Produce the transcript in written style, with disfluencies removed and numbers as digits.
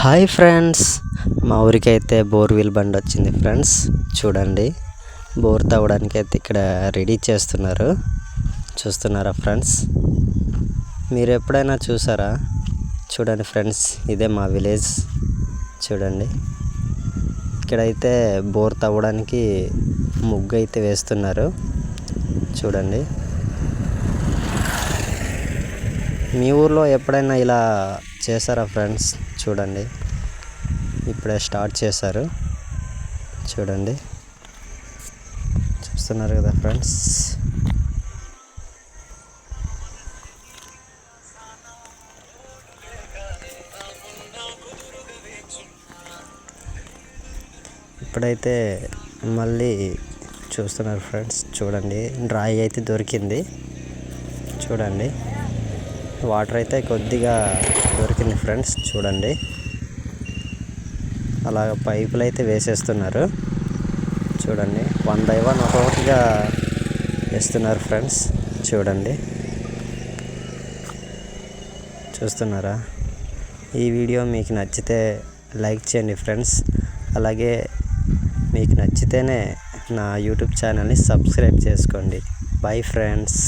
Hi friends, మా ఊరికైతే borewell బండి వచ్చింది ఫ్రెండ్స్. చూడండి, బోర్ తవ్వడానికి అయితే ఇక్కడ రెడీ చేస్తున్నారు. చూస్తున్నారా ఫ్రెండ్స్? మీరు ఎప్పుడైనా చూసారా? చూడండి ఫ్రెండ్స్, ఇదే మా విలేజ్. చూడండి, ఇక్కడైతే బోర్ తవ్వడానికి ముగ్గు అయితే వేస్తున్నారు. చూడండి, మీ ఊర్లో ఎప్పుడైనా ఇలా చేశారా ఫ్రెండ్స్? చూడండి, ఇప్పుడే స్టార్ట్ చేశారు. చూడండి, చూస్తున్నారు కదా ఫ్రెండ్స్? ఇప్పుడైతే మళ్ళీ చూస్తున్నారు ఫ్రెండ్స్. చూడండి, రాయి అయితే దొరికింది. చూడండి, వాటర్ అయితే కొద్దిగా దొరికింది ఫ్రెండ్స్. చూడండి, అలాగ పైపులు అయితే వేసేస్తున్నారు. చూడండి, 1 by 1 ఒక్కొక్కటిగా వేస్తున్నారు ఫ్రెండ్స్. చూడండి, చూస్తున్నారా? ఈ వీడియో మీకు నచ్చితే లైక్ చేయండి ఫ్రెండ్స్. అలాగే మీకు నచ్చితేనే నా యూట్యూబ్ ఛానల్ని సబ్స్క్రైబ్ చేసుకోండి. Bye friends.